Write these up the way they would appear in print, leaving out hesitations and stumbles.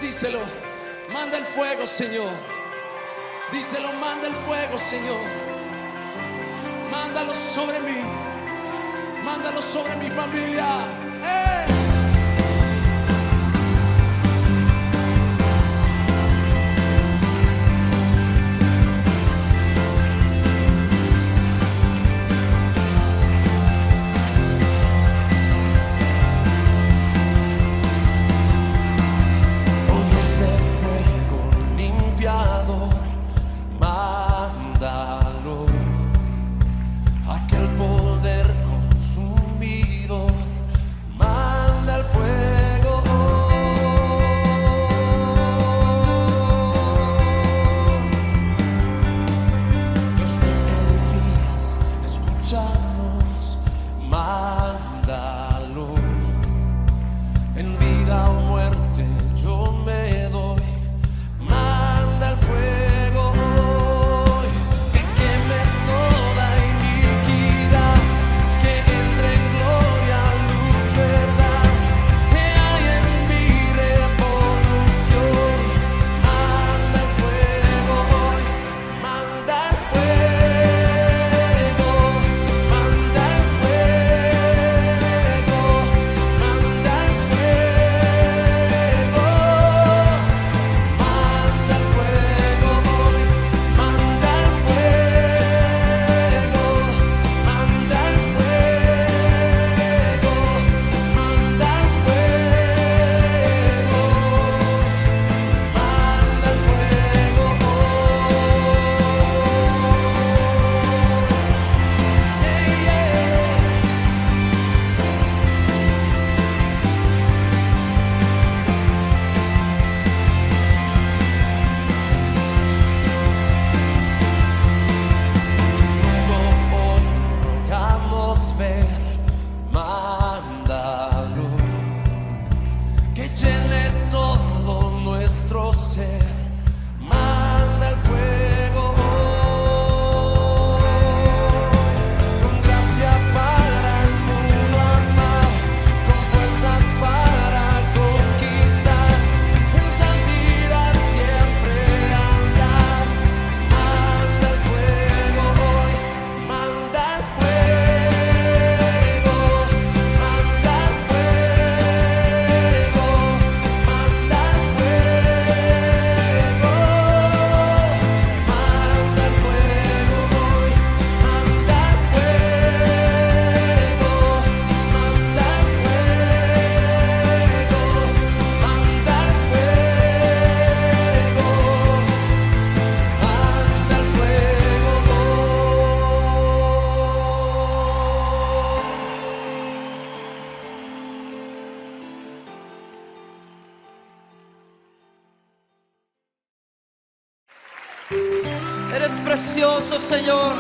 díselo. Manda el fuego, Señor. Díselo, manda el fuego, Señor. Mándalo sobre mí. Mándalo sobre mi familia. ¡Hey! Eres precioso, Señor.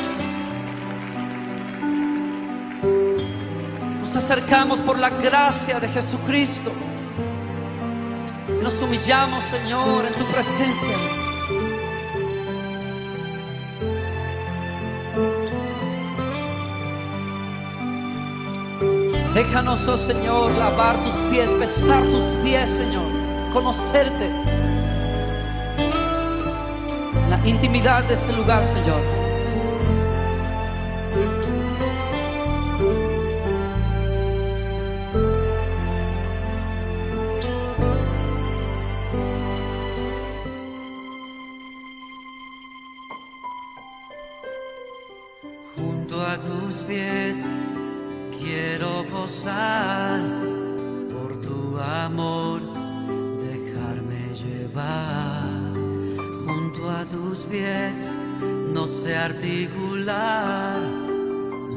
Nos acercamos por la gracia de Jesucristo. Nos humillamos, Señor, en tu presencia. Déjanos, oh Señor, lavar tus pies, besar tus pies, Señor, conocerte. La intimidad de este lugar, Señor. Junto a tus pies quiero posar, por tu amor dejarme llevar. Junto a tus pies no sé articular,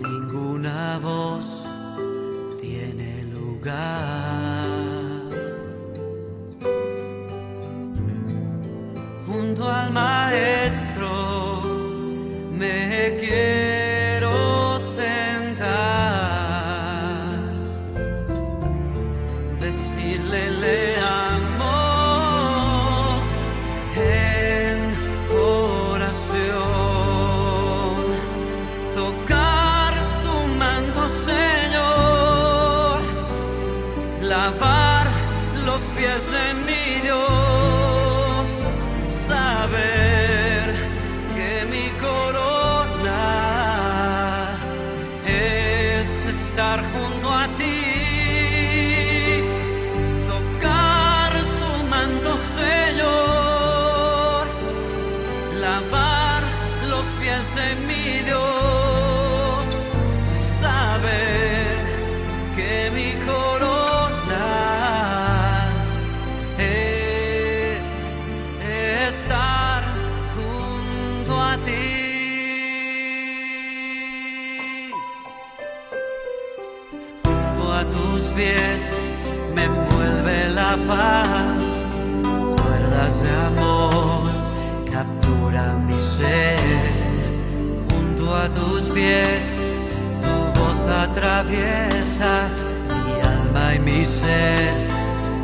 ninguna voz tiene lugar. Junto al Maestro me quiero sentar, decirle le amo en oración, tocar tu manto, Señor, lavar los pies de mi Dios. a tus pies me envuelve la paz. Cuerdas de amor capturan mi ser. Junto a tus pies tu voz atraviesa mi alma y mi ser,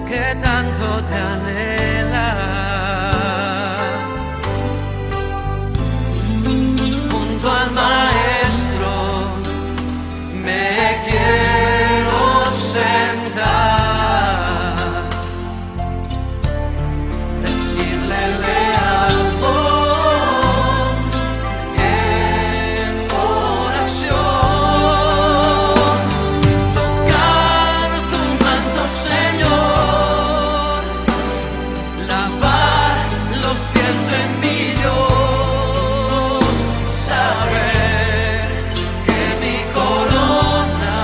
que tanto te anhela. Junto al Maestro me quiero sentar, decirle le amo en oración, tocar tu manto, Señor, lavar los pies de mi Dios, saber que mi corona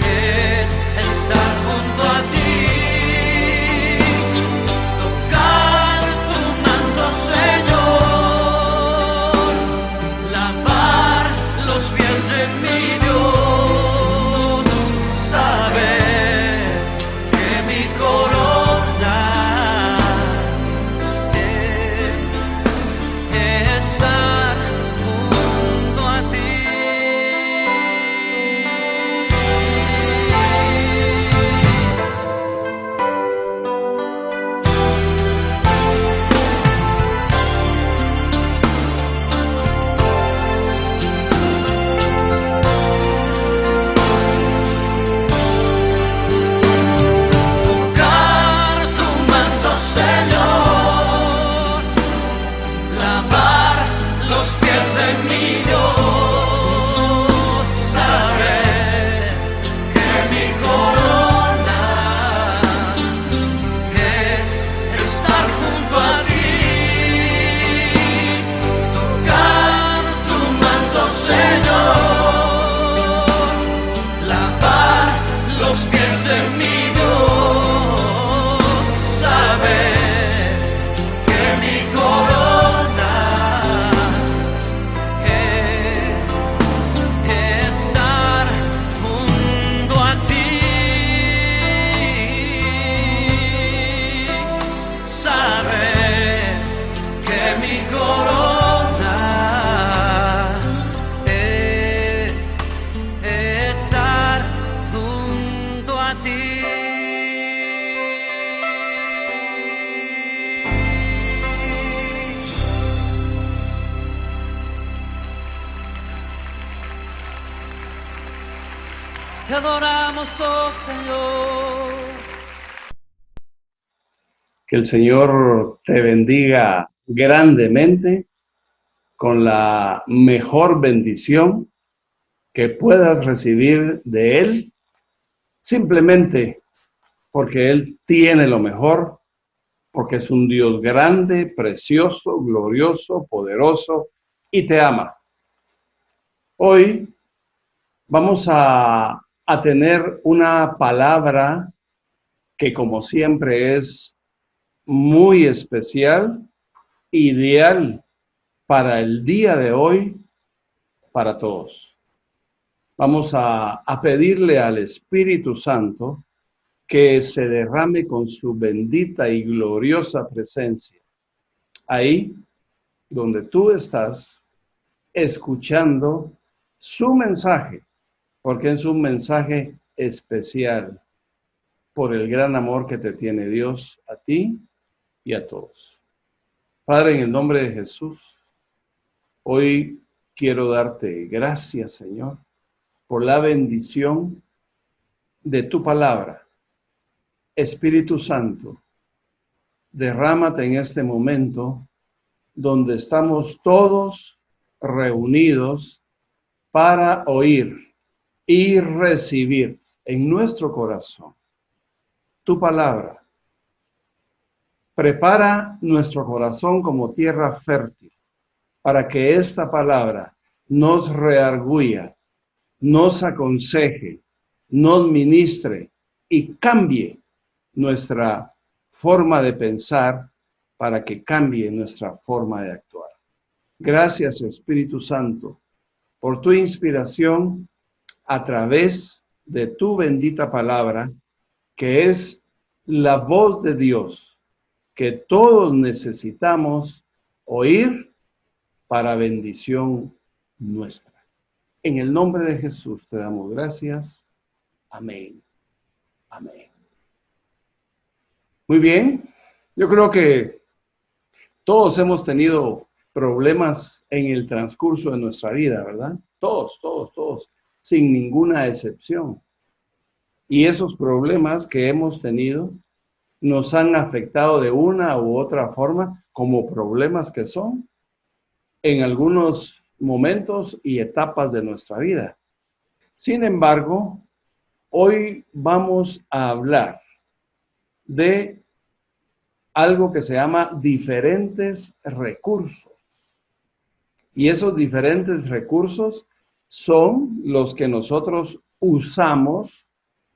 es estar junto a ti, tocar tu manto, Señor, lavar los pies de mi Dios, saber que mi corona es estar junto a ti. Tocar tu manto, Señor, lavar los pies de mi Dios, saber que mi corona es estar junto a ti. Tocar tu manto, Señor, lavar los pies de mi Dios, saber que mi corona es estar junto a ti, saber que mi corona es estar junto a ti. Te adoramos, oh Señor. Que el Señor te bendiga grandemente con la mejor bendición que puedas recibir de Él, simplemente porque Él tiene lo mejor, porque es un Dios grande, precioso, glorioso, poderoso y te ama. Hoy vamos a tener una palabra que, como siempre, es muy especial, ideal para el día de hoy, para todos. Vamos a pedirle al Espíritu Santo que se derrame con su bendita y gloriosa presencia ahí donde tú estás escuchando su mensaje, porque es un mensaje especial por el gran amor que te tiene Dios a ti y a todos. Padre, en el nombre de Jesús, hoy quiero darte gracias, Señor, por la bendición de tu palabra. Espíritu Santo, derrámate en este momento donde estamos todos reunidos para oír y recibir en nuestro corazón tu palabra. Prepara nuestro corazón como tierra fértil para que esta palabra nos redarguya, nos aconseje, nos ministre y cambie nuestra forma de pensar para que cambie nuestra forma de actuar. Gracias, Espíritu Santo, por tu inspiración a través de tu bendita palabra, que es la voz de Dios, que todos necesitamos oír para bendición nuestra. En el nombre de Jesús te damos gracias. Amén. Amén. Muy bien. Yo creo que todos hemos tenido problemas en el transcurso de nuestra vida, ¿verdad? Todos, sin ninguna excepción. Y esos problemas que hemos tenido nos han afectado de una u otra forma como problemas que son en algunos momentos y etapas de nuestra vida. Sin embargo, hoy vamos a hablar de algo que se llama diferentes recursos. Y esos diferentes recursos son los que nosotros usamos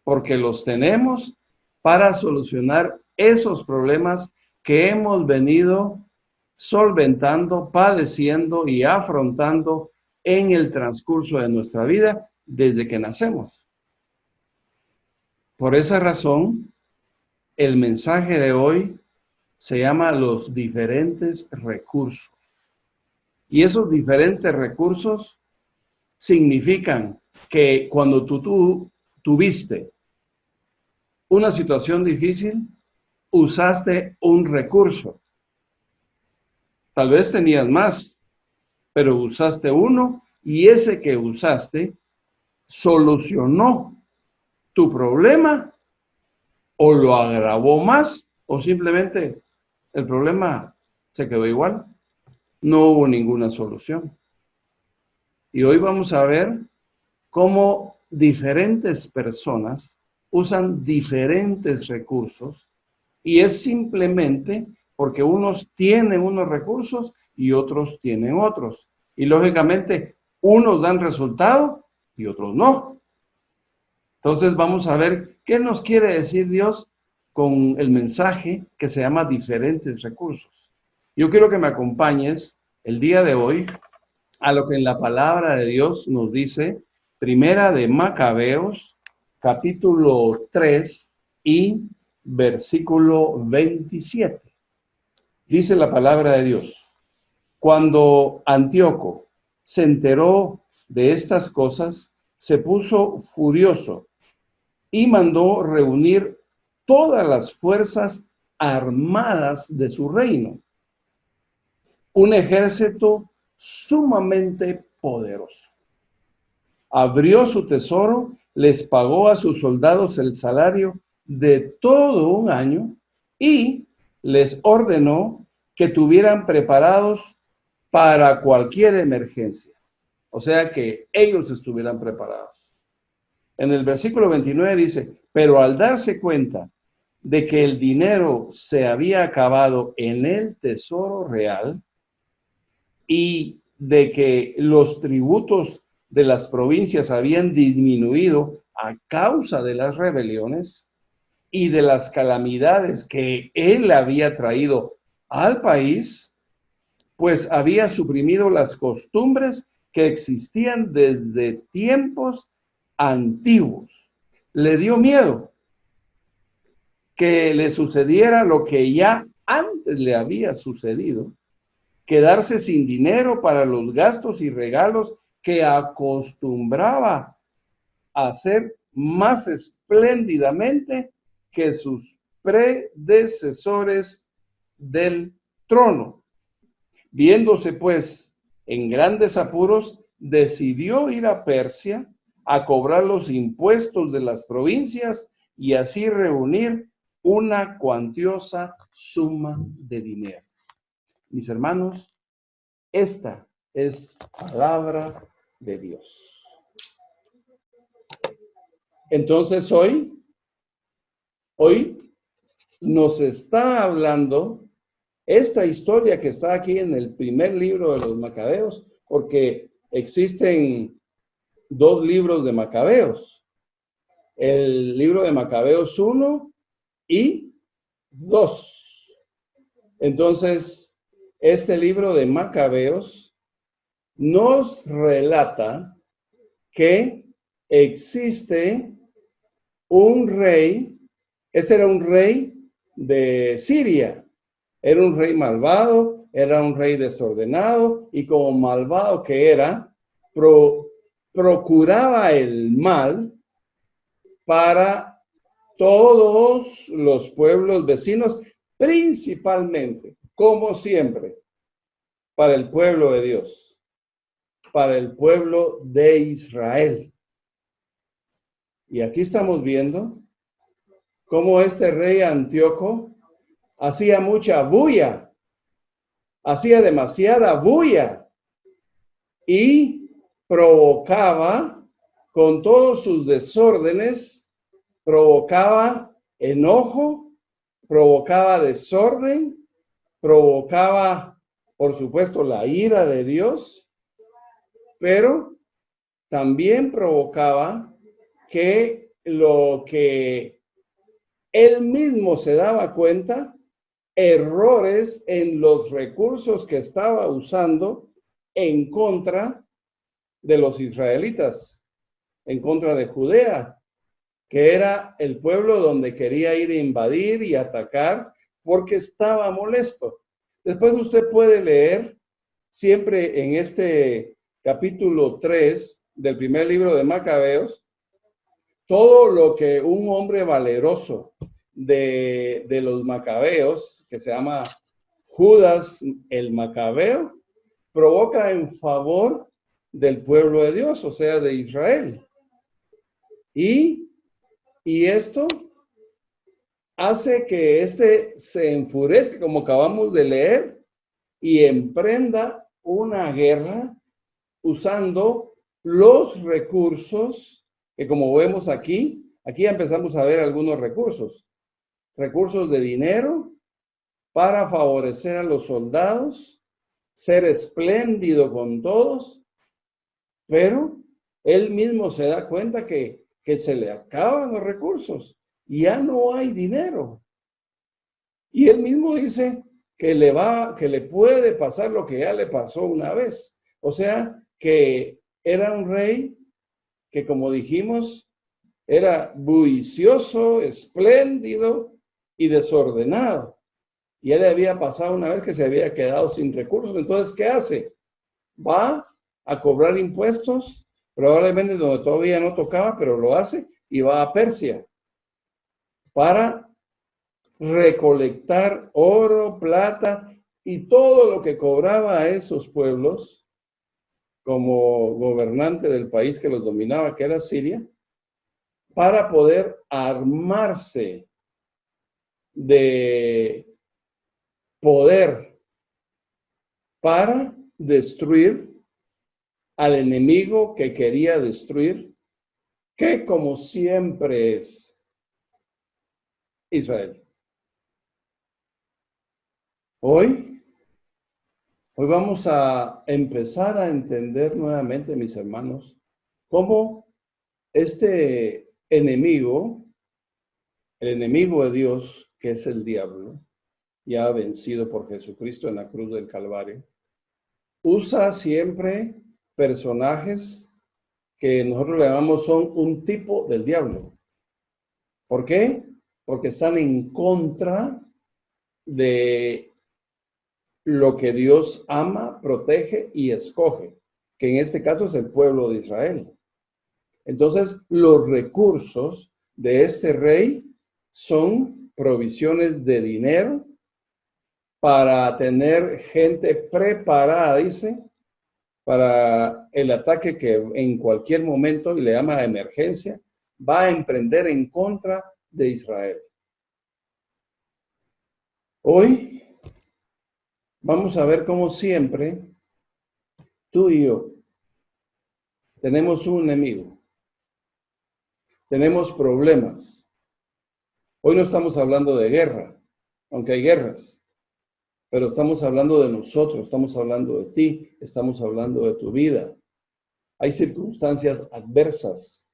porque los tenemos para solucionar esos problemas que hemos venido solventando, padeciendo y afrontando en el transcurso de nuestra vida desde que nacemos. Por esa razón, el mensaje de hoy se llama los diferentes recursos. Y esos diferentes recursos significan que cuando tú tuviste una situación difícil, usaste un recurso. Tal vez tenías más, pero usaste uno y ese que usaste solucionó tu problema o lo agravó más o simplemente el problema se quedó igual. No hubo ninguna solución. Y hoy vamos a ver cómo diferentes personas usan diferentes recursos y es simplemente porque unos tienen unos recursos y otros tienen otros. Y lógicamente, unos dan resultado y otros no. Entonces vamos a ver qué nos quiere decir Dios con el mensaje que se llama diferentes recursos. Yo quiero que me acompañes el día de hoy a lo que en la palabra de Dios nos dice, Primera de Macabeos, capítulo 3 y versículo 27. Dice la palabra de Dios: cuando Antíoco se enteró de estas cosas, se puso furioso y mandó reunir todas las fuerzas armadas de su reino, un ejército sumamente poderoso. Abrió su tesoro, les pagó a sus soldados el salario de todo un año y les ordenó que tuvieran preparados para cualquier emergencia. O sea, que ellos estuvieran preparados. En el versículo 29 dice, pero al darse cuenta de que el dinero se había acabado en el tesoro real y de que los tributos de las provincias habían disminuido a causa de las rebeliones y de las calamidades que él había traído al país, pues había suprimido las costumbres que existían desde tiempos antiguos. Le dio miedo que le sucediera lo que ya antes le había sucedido, quedarse sin dinero para los gastos y regalos que acostumbraba a hacer más espléndidamente que sus predecesores del trono. Viéndose pues en grandes apuros, decidió ir a Persia a cobrar los impuestos de las provincias y así reunir una cuantiosa suma de dinero. Mis hermanos, esta es palabra de Dios. Entonces hoy nos está hablando esta historia que está aquí en el primer libro de los Macabeos, porque existen dos libros de Macabeos, el libro de Macabeos 1 y 2. Entonces, este libro de Macabeos nos relata que existe un rey, este era un rey de Siria, era un rey malvado, era un rey desordenado, y como malvado que era, procuraba el mal para todos los pueblos vecinos, principalmente, como siempre, para el pueblo de Dios, para el pueblo de Israel. Y aquí estamos viendo cómo este rey Antíoco hacía mucha bulla, hacía demasiada bulla y provocaba con todos sus desórdenes, provocaba enojo, provocaba desorden, provocaba, por supuesto, la ira de Dios, pero también provocaba que lo que él mismo se daba cuenta, errores en los recursos que estaba usando en contra de los israelitas, en contra de Judea, que era el pueblo donde quería ir a invadir y atacar porque estaba molesto. Después usted puede leer siempre en este capítulo 3 del primer libro de Macabeos, todo lo que un hombre valeroso de los macabeos, que se llama Judas el Macabeo, provoca en favor del pueblo de Dios, o sea, de Israel. Y esto hace que éste se enfurezca, como acabamos de leer, y emprenda una guerra usando los recursos que, como vemos aquí ya empezamos a ver algunos recursos de dinero para favorecer a los soldados, ser espléndido con todos, pero él mismo se da cuenta que se le acaban los recursos, ya no hay dinero. Y él mismo dice que le puede pasar lo que ya le pasó una vez. O sea, que era un rey que, como dijimos, era bullicioso, espléndido y desordenado. Y él le había pasado una vez que se había quedado sin recursos. Entonces, ¿qué hace? Va a cobrar impuestos, probablemente donde todavía no tocaba, pero lo hace, y va a Persia para recolectar oro, plata y todo lo que cobraba a esos pueblos como gobernante del país que los dominaba, que era Siria, para poder armarse de poder para destruir al enemigo que quería destruir, que como siempre es Israel. Hoy vamos a empezar a entender nuevamente, mis hermanos, cómo este enemigo, el enemigo de Dios, que es el diablo, ya vencido por Jesucristo en la cruz del Calvario, usa siempre personajes que nosotros le llamamos son un tipo del diablo. ¿Por qué? Porque están en contra de lo que Dios ama, protege y escoge, que en este caso es el pueblo de Israel. Entonces, los recursos de este rey son provisiones de dinero para tener gente preparada, dice, para el ataque que en cualquier momento, y le llama emergencia, va a emprender en contra de Israel. Hoy vamos a ver cómo siempre tú y yo tenemos un enemigo, tenemos problemas. Hoy no estamos hablando de guerra, aunque hay guerras, pero estamos hablando de nosotros, estamos hablando de ti, estamos hablando de tu vida. Hay circunstancias adversas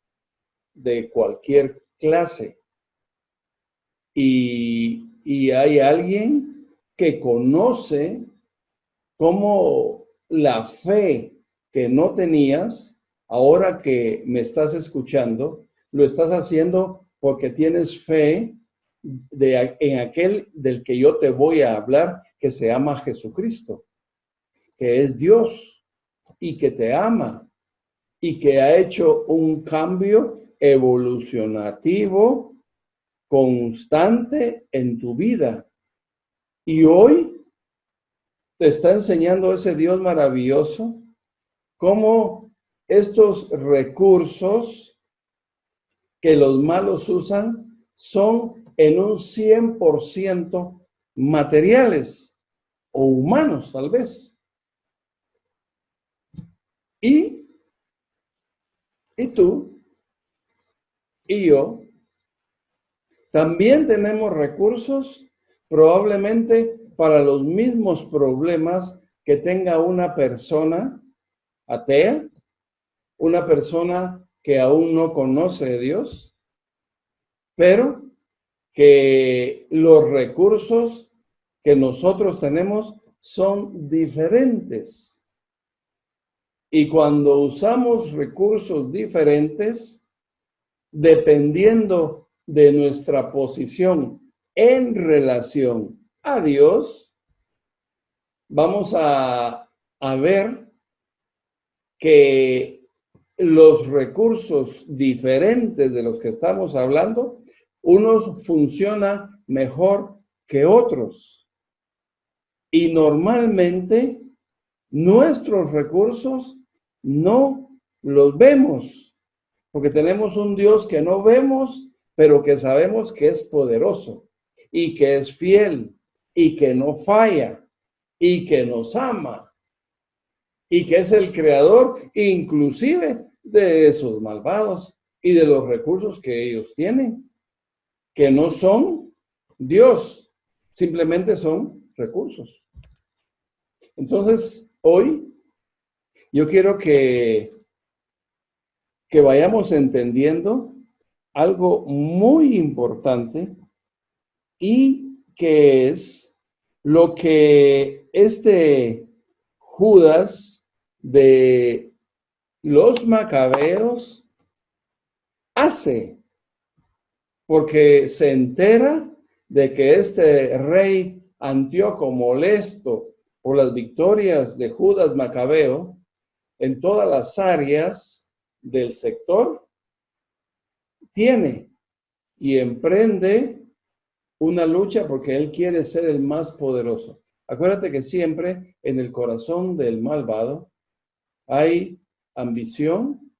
de cualquier clase y hay alguien que conoce cómo la fe que no tenías ahora que me estás escuchando, lo estás haciendo porque tienes fe en aquel del que yo te voy a hablar, que se llama Jesucristo, que es Dios y que te ama y que ha hecho un cambio evolucionativo constante en tu vida. Y hoy te está enseñando ese Dios maravilloso cómo estos recursos que los malos usan son en un 100% materiales o humanos, tal vez. Y tú y yo también tenemos recursos probablemente para los mismos problemas que tenga una persona atea, una persona que aún no conoce a Dios, pero que los recursos que nosotros tenemos son diferentes. Y cuando usamos recursos diferentes, dependiendo de nuestra posición en relación a Dios, vamos a ver que los recursos diferentes de los que estamos hablando, unos funcionan mejor que otros. Y normalmente nuestros recursos no los vemos, porque tenemos un Dios que no vemos, pero que sabemos que es poderoso y que es fiel y que no falla y que nos ama y que es el creador inclusive de esos malvados y de los recursos que ellos tienen, que no son Dios, simplemente son recursos. Entonces, hoy yo quiero que vayamos entendiendo algo muy importante y que es lo que este Judas de los Macabeos hace, porque se entera de que este rey Antíoco, molesto por las victorias de Judas Macabeo en todas las áreas del sector, tiene y emprende una lucha porque él quiere ser el más poderoso. Acuérdate que siempre en el corazón del malvado hay ambición,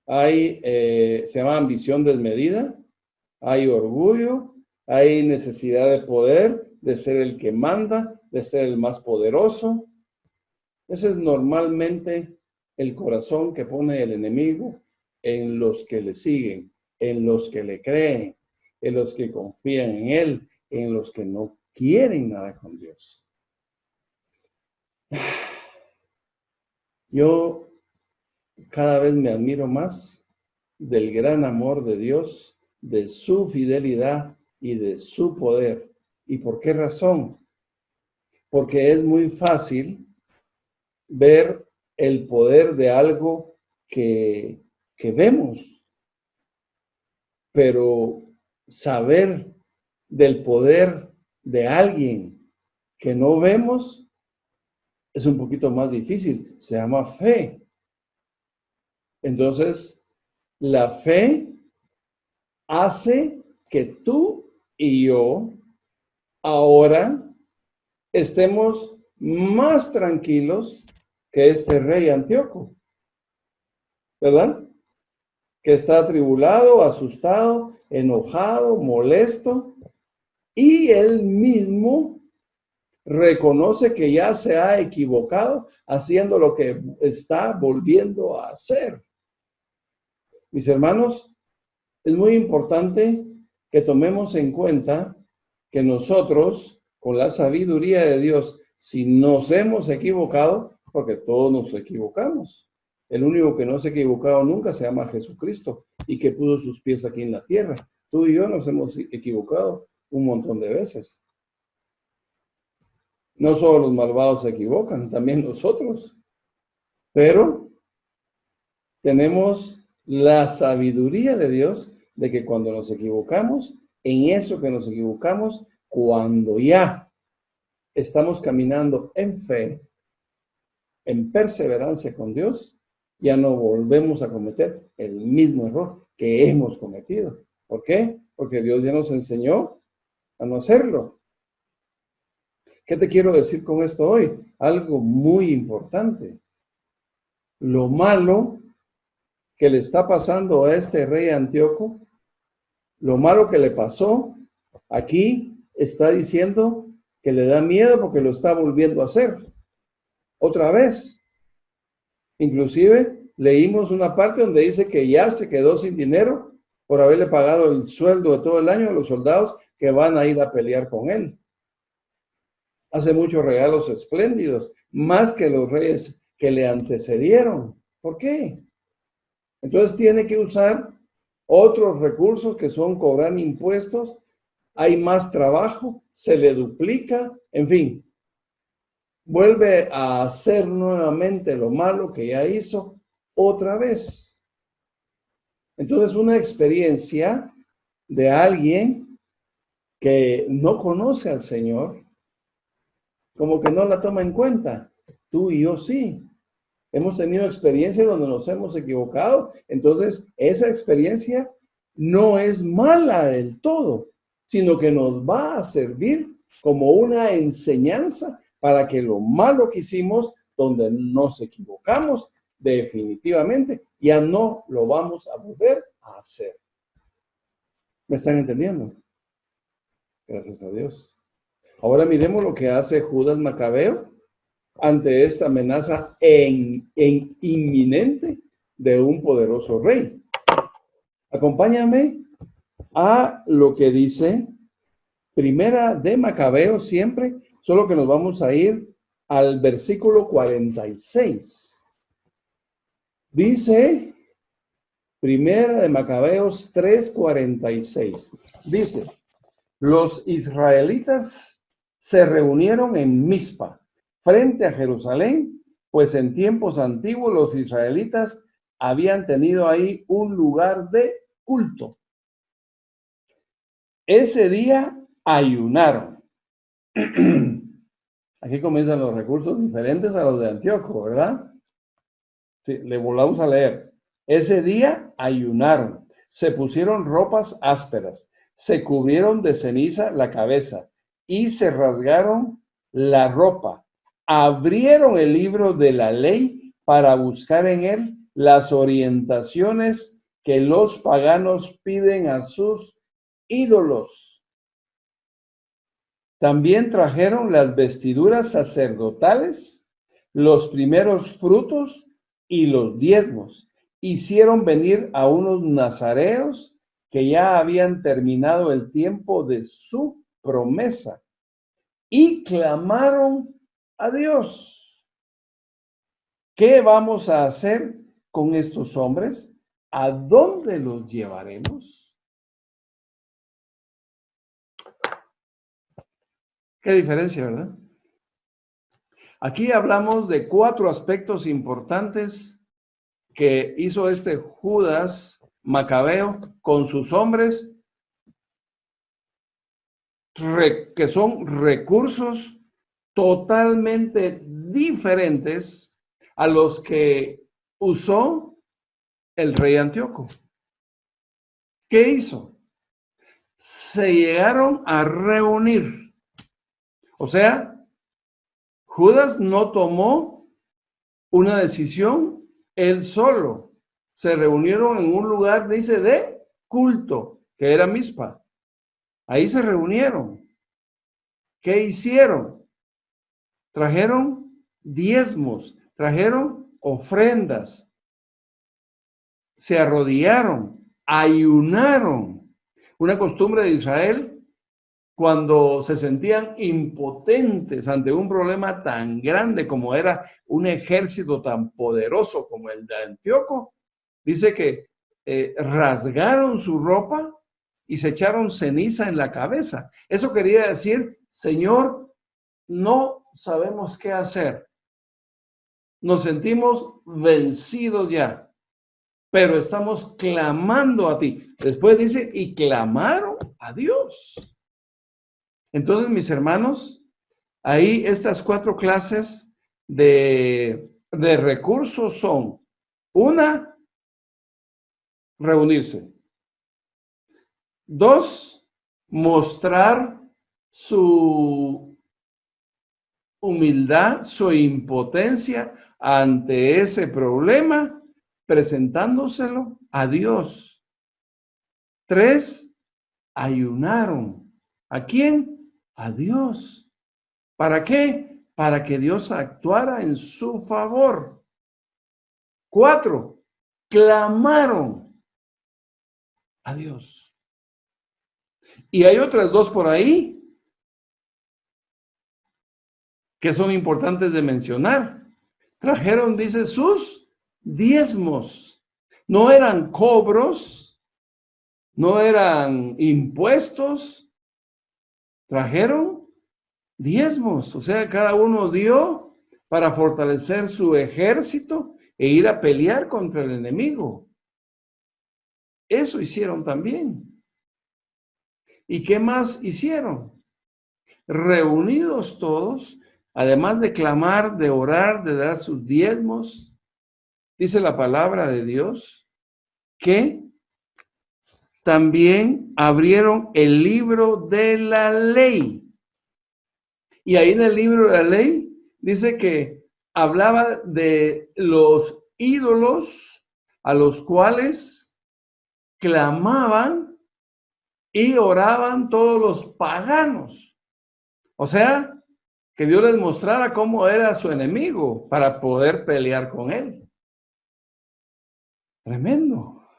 se llama ambición desmedida, hay orgullo, hay necesidad de poder, de ser el que manda, de ser el más poderoso. Ese es normalmente el corazón que pone el enemigo en los que le siguen, en los que le creen, en los que confían en él, en los que no quieren nada con Dios. Yo cada vez me admiro más del gran amor de Dios, de su fidelidad y de su poder. ¿Y por qué razón? Porque es muy fácil ver el poder de algo que vemos, pero saber del poder de alguien que no vemos es un poquito más difícil. Se llama fe. Entonces, la fe hace que tú y yo ahora estemos más tranquilos que este rey Antíoco, ¿verdad? Que está atribulado, asustado, enojado, molesto, y él mismo reconoce que ya se ha equivocado haciendo lo que está volviendo a hacer. Mis hermanos, es muy importante que tomemos en cuenta que nosotros, con la sabiduría de Dios, si nos hemos equivocado, porque todos nos equivocamos. El único que no se ha equivocado nunca se llama Jesucristo y que puso sus pies aquí en la tierra. Tú y yo nos hemos equivocado un montón de veces. No solo los malvados se equivocan, también nosotros. Pero tenemos la sabiduría de Dios de que cuando nos equivocamos, en eso que nos equivocamos, cuando ya estamos caminando en fe, en perseverancia con Dios, ya no volvemos a cometer el mismo error que hemos cometido. ¿Por qué? Porque Dios ya nos enseñó a no hacerlo. ¿Qué te quiero decir con esto hoy? Algo muy importante. Lo malo que le está pasando a este rey Antíoco, lo malo que le pasó, aquí está diciendo que le da miedo porque lo está volviendo a hacer. Otra vez. Inclusive leímos una parte donde dice que ya se quedó sin dinero por haberle pagado el sueldo de todo el año a los soldados que van a ir a pelear con él. Hace muchos regalos espléndidos, más que los reyes que le antecedieron. ¿Por qué? Entonces tiene que usar otros recursos que son cobrar impuestos, hay más trabajo, se le duplica, en fin. Vuelve a hacer nuevamente lo malo que ya hizo otra vez. Entonces, una experiencia de alguien que no conoce al Señor, como que no la toma en cuenta. Tú y yo sí. Hemos tenido experiencias donde nos hemos equivocado. Entonces, esa experiencia no es mala del todo, sino que nos va a servir como una enseñanza para que lo malo que hicimos, donde nos equivocamos, definitivamente ya no lo vamos a volver a hacer. ¿Me están entendiendo? Gracias a Dios. Ahora miremos lo que hace Judas Macabeo ante esta amenaza inminente de un poderoso rey. Acompáñame a lo que dice Primera de Macabeo siempre, solo que nos vamos a ir al versículo 46. Dice Primera de Macabeos 3:46. Dice, los israelitas se reunieron en Mizpa, frente a Jerusalén, pues en tiempos antiguos los israelitas habían tenido ahí un lugar de culto. Ese día ayunaron. Aquí comienzan los recursos diferentes a los de Antíoco, ¿verdad? Sí, le volvamos a leer. Ese día ayunaron, se pusieron ropas ásperas, se cubrieron de ceniza la cabeza y se rasgaron la ropa. Abrieron el libro de la ley para buscar en él las orientaciones que los paganos piden a sus ídolos. También trajeron las vestiduras sacerdotales, los primeros frutos y los diezmos. Hicieron venir a unos nazareos que ya habían terminado el tiempo de su promesa y clamaron a Dios. ¿Qué vamos a hacer con estos hombres? ¿A dónde los llevaremos? Qué diferencia, ¿verdad? Aquí hablamos de 4 aspectos importantes que hizo este Judas Macabeo con sus hombres, que son recursos totalmente diferentes a los que usó el rey Antíoco. ¿Qué hizo? Se llegaron a reunir. O sea, Judas no tomó una decisión él solo. Se reunieron en un lugar, dice, de culto, que era Mizpa. Ahí se reunieron. ¿Qué hicieron? Trajeron diezmos, trajeron ofrendas. Se arrodillaron, ayunaron. Una costumbre de Israel, cuando se sentían impotentes ante un problema tan grande como era un ejército tan poderoso como el de Antíoco, dice que rasgaron su ropa y se echaron ceniza en la cabeza. Eso quería decir, Señor, no sabemos qué hacer. Nos sentimos vencidos ya. pero estamos clamando a ti. Después dice, y clamaron a Dios. Entonces, mis hermanos, ahí estas 4 clases de recursos son: una, reunirse; 2, mostrar su humildad, su impotencia ante ese problema, presentándoselo a Dios. 3, ayunaron. ¿A quién? A Dios. ¿Para qué? Para que Dios actuara en su favor. 4, clamaron a Dios. Y hay otras 2 por ahí que son importantes de mencionar. Trajeron, dice, sus diezmos. No eran cobros, no eran impuestos. Trajeron diezmos. O sea, cada uno dio para fortalecer su ejército e ir a pelear contra el enemigo. Eso hicieron también. ¿Y qué más hicieron? Reunidos todos, además de clamar, de orar, de dar sus diezmos, dice la palabra de Dios que también abrieron el libro de la ley. Y ahí en el libro de la ley dice que hablaba de los ídolos a los cuales clamaban y oraban todos los paganos. O sea, que Dios les mostrara cómo era su enemigo para poder pelear con él. Tremendo.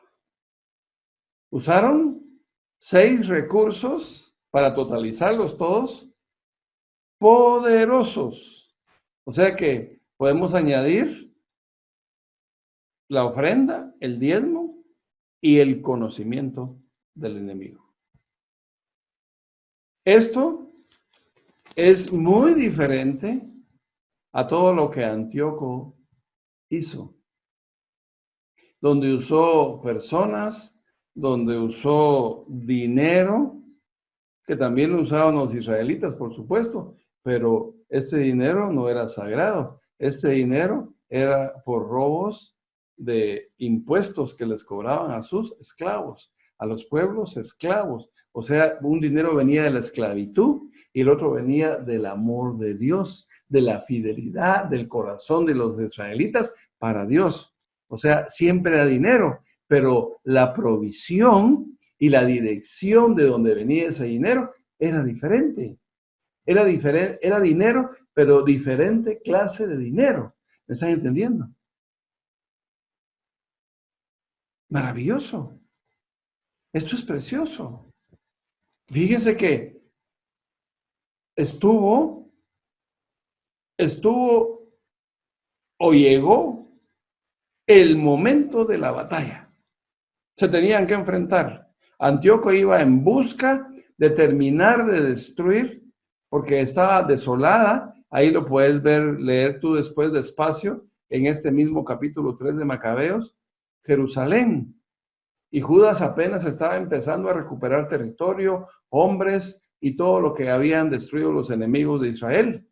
Usaron 6 recursos para totalizarlos todos, poderosos. O sea que podemos añadir la ofrenda, el diezmo y el conocimiento del enemigo. Esto es muy diferente a todo lo que Antíoco hizo, donde usó personas, donde usó dinero, que también lo usaban los israelitas, por supuesto, pero este dinero no era sagrado. Este dinero era por robos de impuestos que les cobraban a sus esclavos, a los pueblos esclavos. O sea, un dinero venía de la esclavitud y el otro venía del amor de Dios, de la fidelidad del corazón de los israelitas para Dios. O sea, siempre era dinero, pero la provisión y la dirección de donde venía ese dinero era diferente. Era dinero, pero diferente clase de dinero. ¿Me están entendiendo? Maravilloso. Esto es precioso. Fíjense que estuvo o llegó el momento de la batalla. Se tenían que enfrentar. Antíoco iba en busca de terminar de destruir, porque estaba desolada. Ahí lo puedes leer tú después despacio, en este mismo capítulo 3 de Macabeos, Jerusalén. Y Judas apenas estaba empezando a recuperar territorio, hombres y todo lo que habían destruido los enemigos de Israel.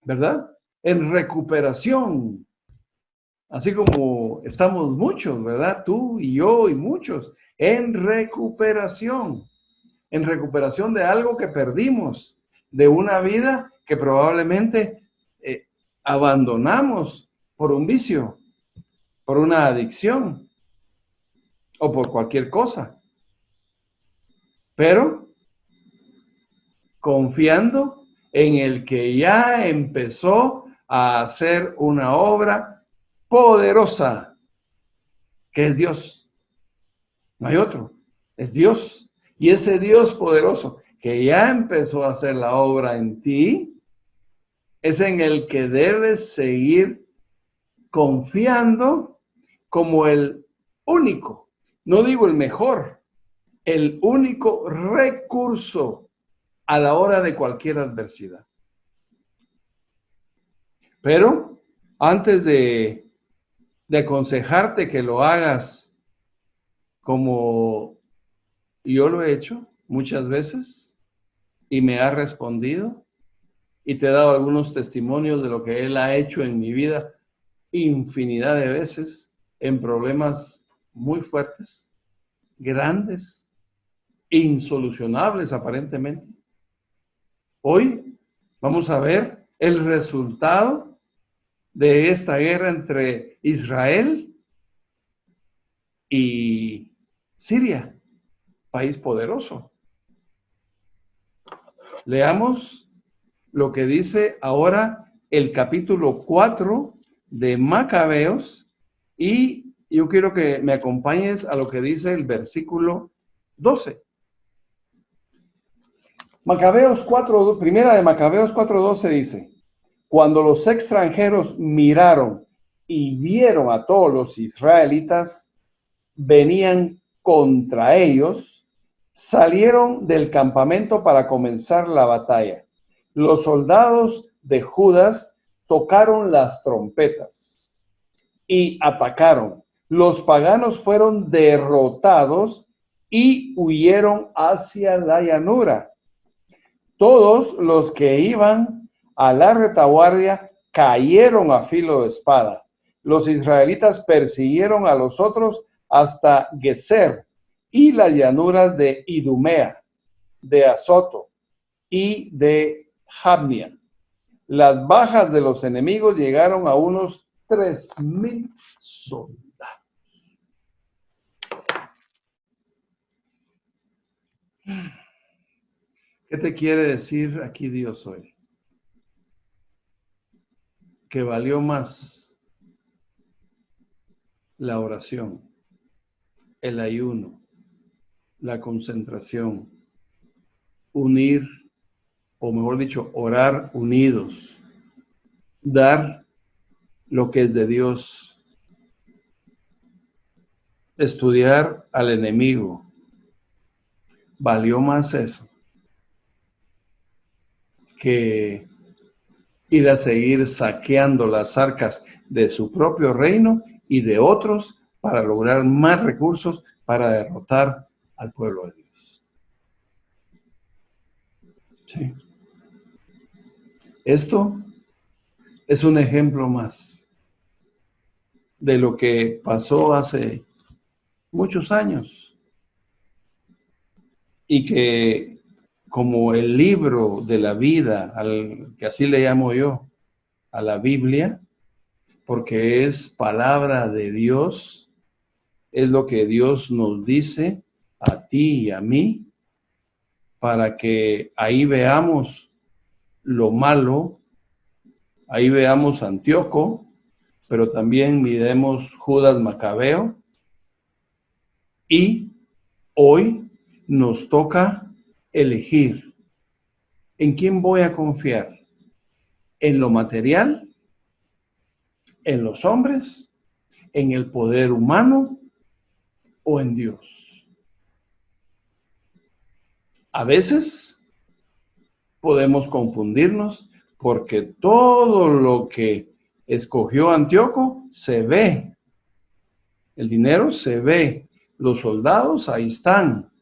¿Verdad? En recuperación. Así como estamos muchos, ¿verdad? Tú y yo y muchos. En recuperación. En recuperación de algo que perdimos. De una vida que probablemente abandonamos por un vicio, por una adicción o por cualquier cosa. Pero confiando en el que ya empezó a hacer una obra poderosa, que es Dios. No hay otro, es Dios. Y ese Dios poderoso que ya empezó a hacer la obra en ti, es en el que debes seguir confiando como el único, no digo el mejor, el único recurso a la hora de cualquier adversidad. Pero antes de de aconsejarte que lo hagas como yo lo he hecho muchas veces y me ha respondido y te he dado algunos testimonios de lo que Él ha hecho en mi vida infinidad de veces en problemas muy fuertes, grandes, insolucionables aparentemente. Hoy vamos a ver el resultado de esta guerra entre Israel y Siria, país poderoso. Leamos lo que dice ahora el capítulo 4 de Macabeos y yo quiero que me acompañes a lo que dice el versículo 12. Macabeos 4, primera de Macabeos 4:12 dice: cuando los extranjeros miraron y vieron a todos los israelitas, venían contra ellos, salieron del campamento para comenzar la batalla. Los soldados de Judas tocaron las trompetas y atacaron. Los paganos fueron derrotados y huyeron hacia la llanura. Todos los que iban a la retaguardia cayeron a filo de espada. Los israelitas persiguieron a los otros hasta Geser y las llanuras de Idumea, de Azoto y de Jabnia. Las bajas de los enemigos llegaron a unos 3,000 soldados. ¿Qué te quiere decir aquí Dios hoy? Que valió más la oración, el ayuno, la concentración, unir, o mejor dicho, orar unidos, dar lo que es de Dios, estudiar al enemigo. Valió más eso que ir a seguir saqueando las arcas de su propio reino y de otros para lograr más recursos para derrotar al pueblo de Dios. Sí. Esto es un ejemplo más de lo que pasó hace muchos años y que como el libro de la vida, que así le llamo yo, a la Biblia, porque es palabra de Dios, es lo que Dios nos dice a ti y a mí, para que ahí veamos lo malo, ahí veamos Antíoco, pero también miremos Judas Macabeo, y hoy nos toca elegir en quién voy a confiar, en lo material, en los hombres, en el poder humano o en Dios. A veces podemos confundirnos porque todo lo que escogió Antíoco se ve, el dinero se ve, los soldados ahí están,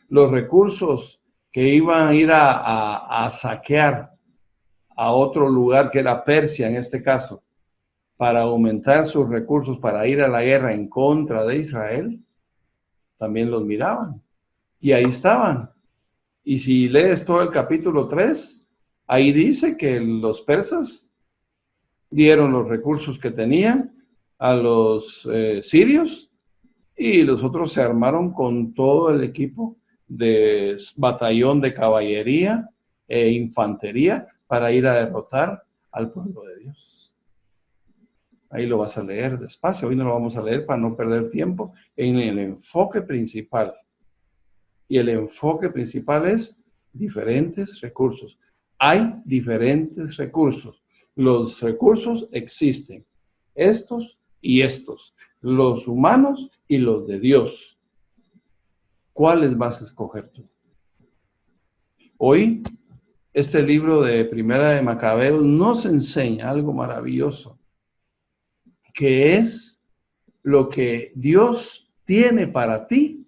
los recursos que iban a ir a saquear a otro lugar que era Persia en este caso, para aumentar sus recursos para ir a la guerra en contra de Israel, también los miraban. Y ahí estaban. Y si lees todo el capítulo 3, ahí dice que los persas dieron los recursos que tenían a los sirios y los otros se armaron con todo el equipo de batallón de caballería e infantería para ir a derrotar al pueblo de Dios. Ahí lo vas a leer despacio, hoy no lo vamos a leer para no perder tiempo en el enfoque principal. Y el enfoque principal es diferentes recursos. Hay diferentes recursos. Los recursos existen, estos y estos, los humanos y los de Dios. ¿Cuáles vas a escoger tú? Hoy, este libro de Primera de Macabeos nos enseña algo maravilloso, que es lo que Dios tiene para ti,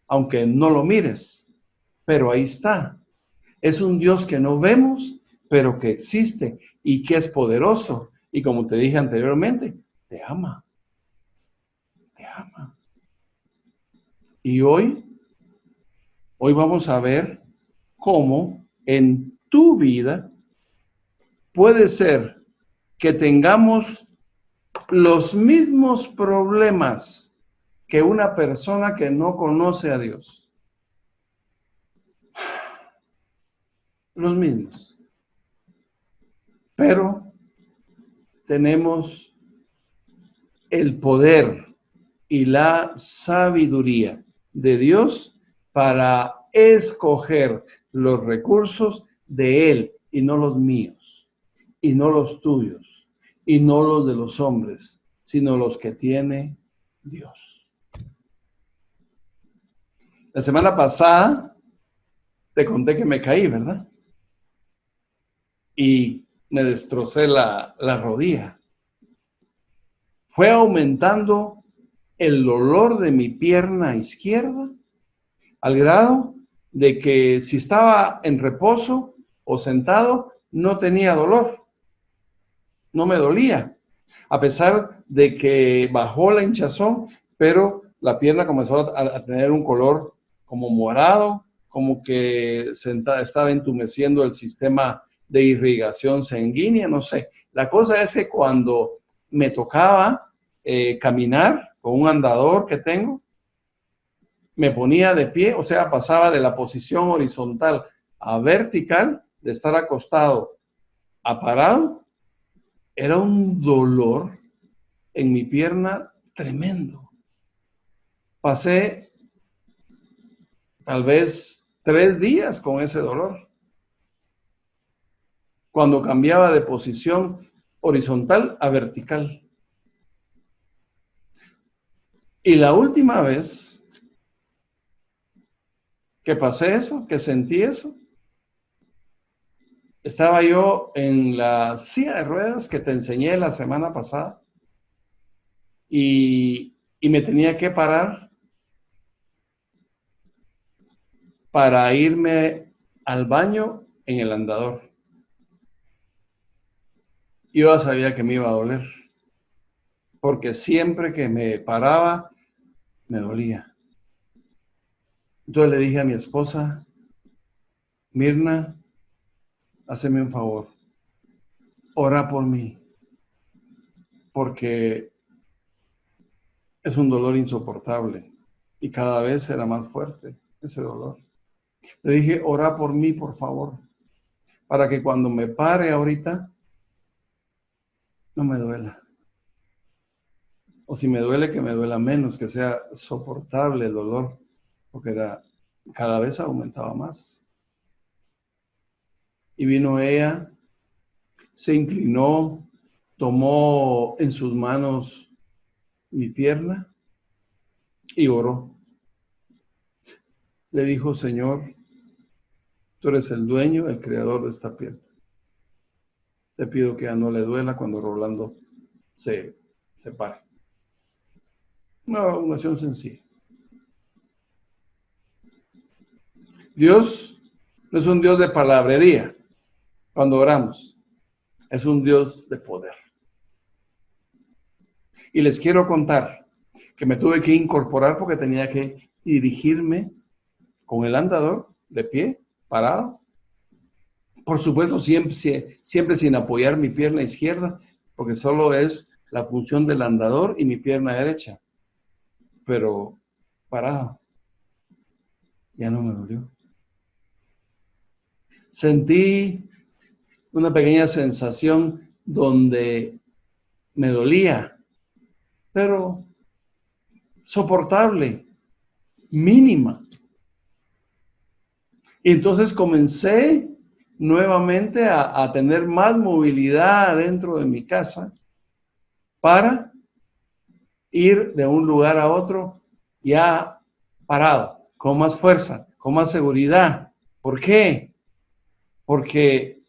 aunque no lo mires, pero ahí está. Es un Dios que no vemos, pero que existe y que es poderoso. Y como te dije anteriormente, te ama. Te ama. Y hoy vamos a ver cómo en tu vida puede ser que tengamos los mismos problemas que una persona que no conoce a Dios. Los mismos. Pero tenemos el poder y la sabiduría de Dios para escoger los recursos de Él y no los míos, y no los tuyos, y no los de los hombres, sino los que tiene Dios. La semana pasada te conté que me caí, ¿verdad? Y me destrocé la rodilla. Fue aumentando el dolor de mi pierna izquierda al grado de que si estaba en reposo o sentado, no tenía dolor. No me dolía. A pesar de que bajó la hinchazón, pero la pierna comenzó a tener un color como morado, como que estaba entumeciendo el sistema de irrigación sanguínea, no sé. La cosa es que cuando me tocaba caminar con un andador que tengo, me ponía de pie, o sea, pasaba de la posición horizontal a vertical, de estar acostado a parado, era un dolor en mi pierna tremendo. Pasé tal vez 3 días con ese dolor. Cuando cambiaba de posición horizontal a vertical. Y la última vez que pasé eso, que sentí eso, estaba yo en la silla de ruedas que te enseñé la semana pasada y me tenía que parar para irme al baño en el andador. Yo ya sabía que me iba a doler, porque siempre que me paraba, me dolía. Entonces le dije a mi esposa, Mirna, háceme un favor, ora por mí, porque es un dolor insoportable y cada vez era más fuerte ese dolor. Le dije, ora por mí, por favor, para que cuando me pare ahorita, no me duela. O si me duele, que me duela menos, que sea soportable el dolor, porque cada vez aumentaba más. Y vino ella, se inclinó, tomó en sus manos mi pierna y oró. Le dijo, Señor, tú eres el dueño, el creador de esta pierna. Te pido que ya no le duela cuando Rolando se pare. Una oración sencilla. Dios no es un Dios de palabrería cuando oramos. Es un Dios de poder. Y les quiero contar que me tuve que incorporar porque tenía que dirigirme con el andador de pie, parado. Por supuesto, siempre sin apoyar mi pierna izquierda, porque solo es la función del andador y mi pierna derecha. Pero parado. Ya no me dolió. Sentí una pequeña sensación donde me dolía, pero soportable, mínima. Y entonces comencé nuevamente a tener más movilidad dentro de mi casa para ir de un lugar a otro ya parado, con más fuerza, con más seguridad. ¿Por qué? Porque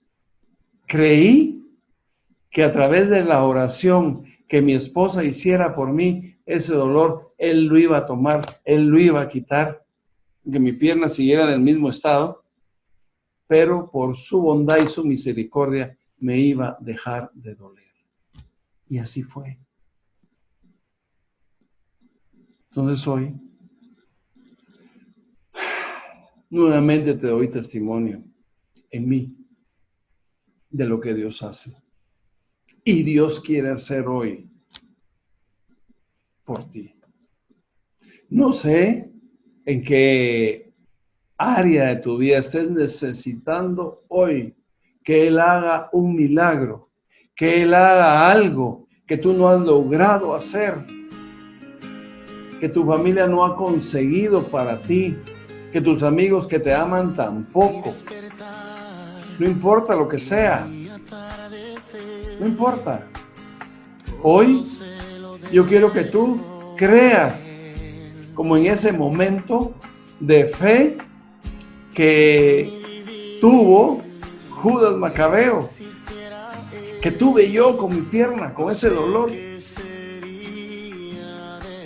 creí que a través de la oración que mi esposa hiciera por mí ese dolor, Él lo iba a tomar, Él lo iba a quitar, que mi pierna siguiera en el mismo estado, pero por su bondad y su misericordia me iba a dejar de doler. Y así fue. Entonces hoy, nuevamente te doy testimonio en mí de lo que Dios hace. Y Dios quiere hacer hoy por ti. No sé en qué área de tu vida estés necesitando hoy que Él haga un milagro, que Él haga algo que tú no has logrado hacer, que tu familia no ha conseguido para ti, que tus amigos que te aman tampoco. No importa lo que sea, no importa. Hoy yo quiero que tú creas como en ese momento de fe que tuvo Judas Macabeo, que tuve yo con mi pierna, con ese dolor.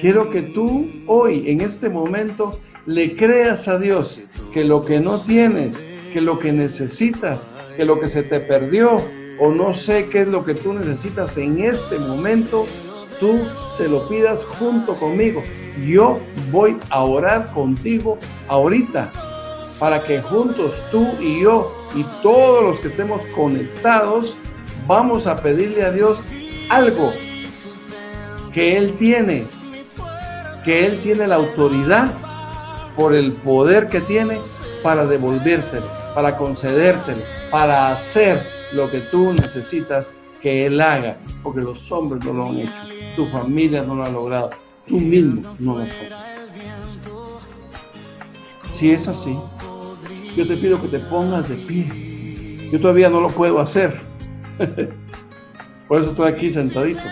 Quiero que tú hoy, en este momento, le creas a Dios que lo que no tienes, que lo que necesitas, que lo que se te perdió, o no sé qué es lo que tú necesitas en este momento, tú se lo pidas junto conmigo. Yo voy a orar contigo ahorita para que juntos tú y yo y todos los que estemos conectados vamos a pedirle a Dios algo que Él tiene la autoridad por el poder que tiene para devolvértelo, para concedértelo, para hacer lo que tú necesitas que Él haga, porque los hombres no lo han hecho, tu familia no lo ha logrado, tú mismo no lo has conseguido. Si es así, yo te pido que te pongas de pie. Yo todavía no lo puedo hacer. Por eso estoy aquí sentadito.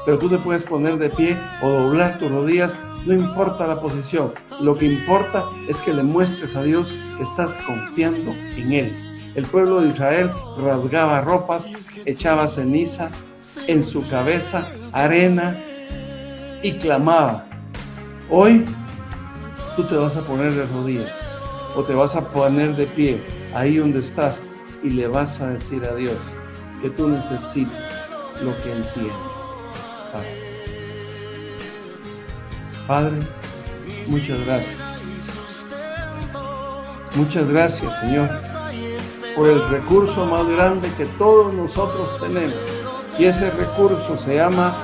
Pero tú te puedes poner de pie o doblar tus rodillas, no importa la posición. Lo que importa es que le muestres a Dios que estás confiando en Él. El pueblo de Israel rasgaba ropas, echaba ceniza en su cabeza, arena y clamaba. Hoy tú te vas a poner de rodillas o te vas a poner de pie ahí donde estás y le vas a decir a Dios que tú necesitas lo que Él tiene. Padre, muchas gracias. Muchas gracias, Señor, por el recurso más grande que todos nosotros tenemos. Y ese recurso se llama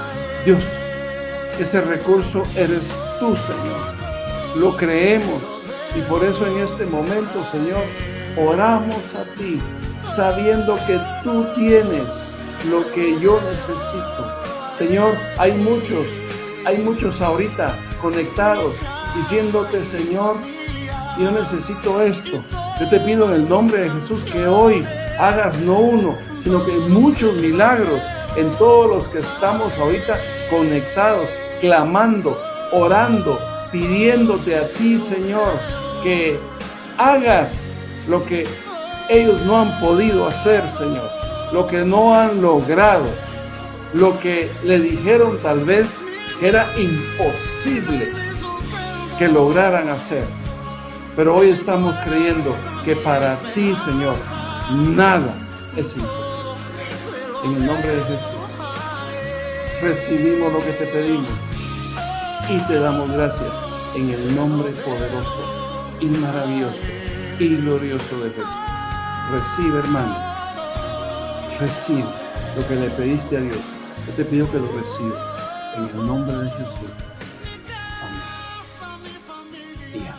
Dios. Ese recurso eres tú, Señor. Lo creemos y por eso en este momento, Señor, oramos a ti, sabiendo que tú tienes lo que yo necesito. Señor, hay muchos ahorita conectados diciéndote, Señor, yo necesito esto. Yo te pido en el nombre de Jesús que hoy hagas no uno, sino que muchos milagros en todos los que estamos ahorita conectados, clamando, orando, pidiéndote a ti, Señor, que hagas lo que ellos no han podido hacer, Señor, lo que no han logrado, lo que le dijeron tal vez que era imposible que lograran hacer. Pero hoy estamos creyendo que para ti, Señor, nada es imposible. En el nombre de Jesús, recibimos lo que te pedimos y te damos gracias en el nombre poderoso y maravilloso y glorioso de Jesús. Recibe, hermano, recibe lo que le pediste a Dios. Yo te pido que lo recibas en el nombre de Jesús. Amén. Y amén.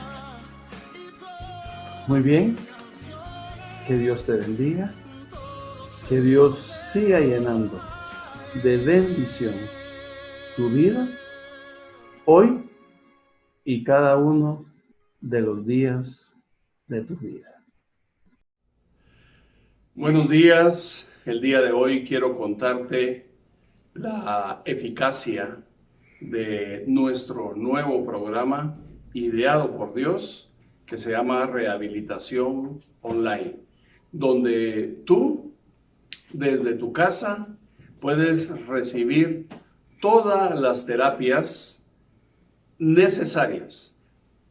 Muy bien. Que Dios te bendiga. Que Dios siga llenando de bendición tu vida hoy y cada uno de los días de tu vida. Buenos días. El día de hoy quiero contarte la eficacia de nuestro nuevo programa ideado por Dios que se llama Rehabilitación Online, donde tú desde tu casa puedes recibir todas las terapias necesarias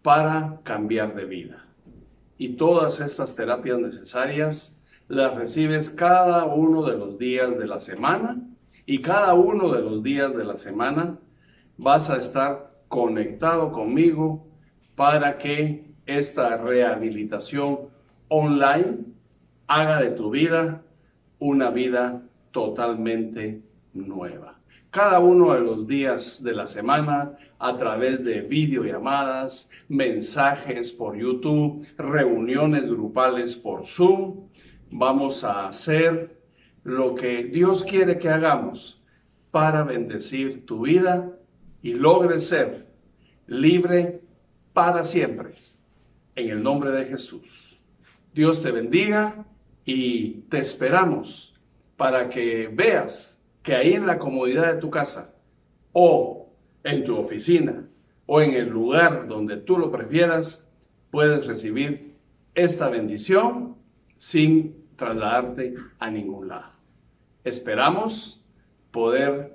para cambiar de vida. Y todas estas terapias necesarias las recibes cada uno de los días de la semana, y cada uno de los días de la semana vas a estar conectado conmigo para que esta rehabilitación online haga de tu vida una vida totalmente nueva. Cada uno de los días de la semana, a través de videollamadas, mensajes por YouTube, reuniones grupales por Zoom, vamos a hacer lo que Dios quiere que hagamos para bendecir tu vida y logres ser libre para siempre. En el nombre de Jesús. Dios te bendiga y te esperamos para que veas que ahí en la comodidad de tu casa o en tu oficina o en el lugar donde tú lo prefieras, puedes recibir esta bendición sin trasladarte a ningún lado. Esperamos poder